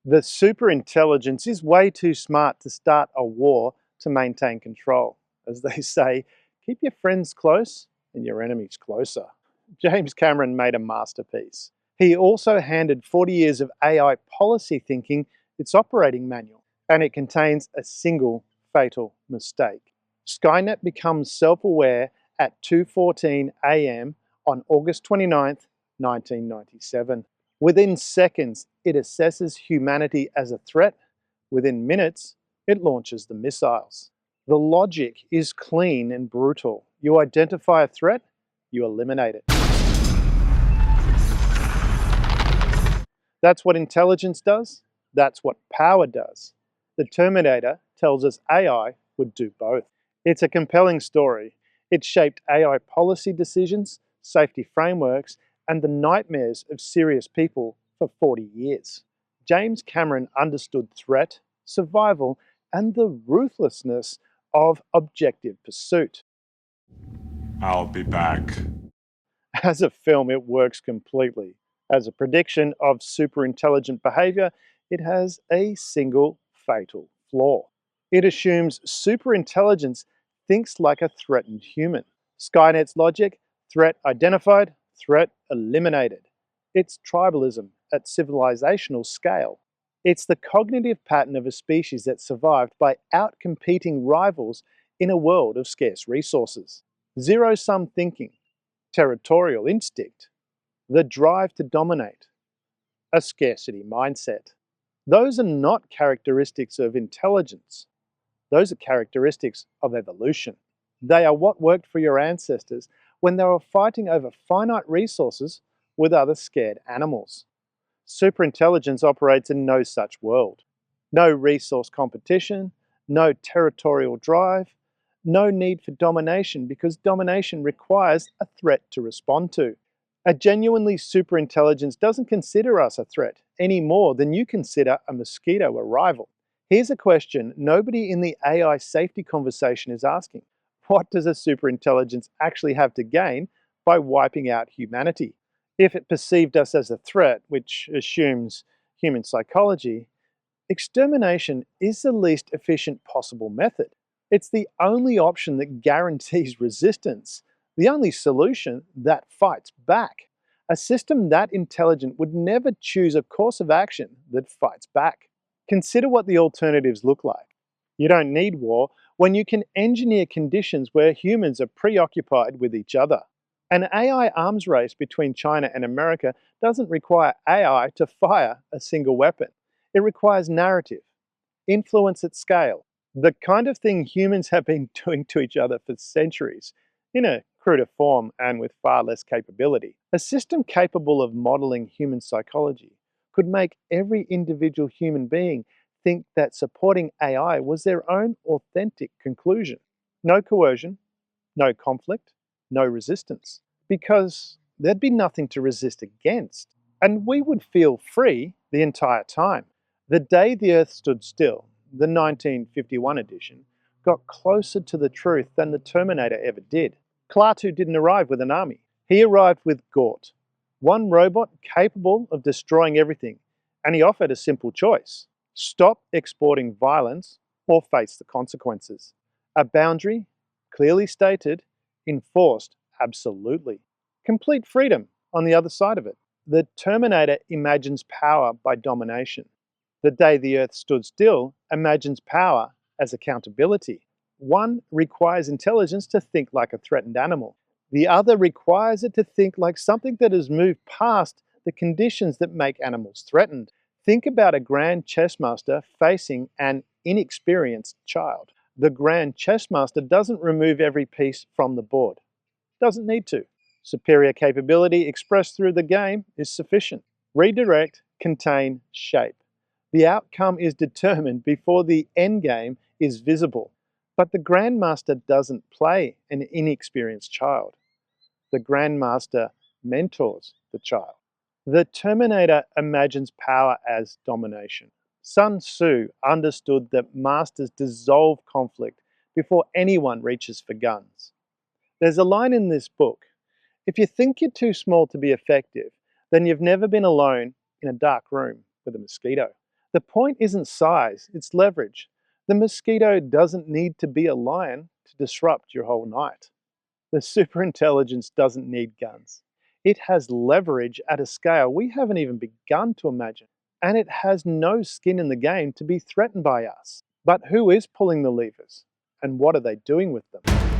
The superintelligence is way too smart to start a war to maintain control. As they say, keep your friends close and your enemies closer. James Cameron made a masterpiece. He also handed 40 years of AI policy thinking its operating manual, and it contains a single fatal mistake. Skynet becomes self-aware at 2:14 a.m. on August 29th, 1997. Within seconds, it assesses humanity as a threat. Within minutes, it launches the missiles. The logic is clean and brutal. You identify a threat, you eliminate it. That's what intelligence does. That's what power does. The Terminator tells us AI would do both. It's a compelling story. It shaped AI policy decisions, safety frameworks, and the nightmares of serious people for 40 years. James Cameron understood threat, survival, and the ruthlessness of objective pursuit. I'll be back. As a film, it works completely. As a prediction of superintelligent behavior, it has a single fatal flaw. It assumes superintelligence thinks like a threatened human. Skynet's logic: threat identified, threat eliminated. It's tribalism at civilizational scale. It's the cognitive pattern of a species that survived by outcompeting rivals in a world of scarce resources. Zero-sum thinking, territorial instinct, the drive to dominate, a scarcity mindset. Those are not characteristics of intelligence. Those are characteristics of evolution. They are what worked for your ancestors when they were fighting over finite resources with other scared animals. Superintelligence operates in no such world. No resource competition, no territorial drive, no need for domination because domination requires a threat to respond to. A genuinely superintelligence doesn't consider us a threat any more than you consider a mosquito a rival. Here's a question nobody in the AI safety conversation is asking. What does a superintelligence actually have to gain by wiping out humanity? If it perceived us as a threat, which assumes human psychology, extermination is the least efficient possible method. It's the only option that guarantees resistance, the only solution that fights back. A system that intelligent would never choose a course of action that fights back. Consider what the alternatives look like. You don't need war when you can engineer conditions where humans are preoccupied with each other. An AI arms race between China and America doesn't require AI to fire a single weapon. It requires narrative, influence at scale, the kind of thing humans have been doing to each other for centuries, in a cruder form and with far less capability. A system capable of modeling human psychology could make every individual human being think that supporting AI was their own authentic conclusion. No coercion, no conflict, no resistance, because there'd be nothing to resist against. And we would feel free the entire time. The Day the Earth Stood Still, the 1951 edition, got closer to the truth than the Terminator ever did. Klaatu didn't arrive with an army. He arrived with Gort, one robot capable of destroying everything, and he offered a simple choice: stop exporting violence or face the consequences. A boundary, clearly stated, enforced absolutely. Complete freedom on the other side of it. The Terminator imagines power by domination. The Day the Earth Stood Still imagines power as accountability. One requires intelligence to think like a threatened animal. The other requires it to think like something that has moved past the conditions that make animals threatened. Think about a grand chess master facing an inexperienced child. The grand chess master doesn't remove every piece from the board. Doesn't need to. Superior capability expressed through the game is sufficient. Redirect, contain, shape. The outcome is determined before the endgame is visible. But the Grandmaster doesn't play an inexperienced child. The Grandmaster mentors the child. The Terminator imagines power as domination. Sun Tzu understood that masters dissolve conflict before anyone reaches for guns. There's a line in this book: if you think you're too small to be effective, then you've never been alone in a dark room with a mosquito. The point isn't size, it's leverage. The mosquito doesn't need to be a lion to disrupt your whole night. The superintelligence doesn't need guns. It has leverage at a scale we haven't even begun to imagine. And it has no skin in the game to be threatened by us. But who is pulling the levers? And what are they doing with them?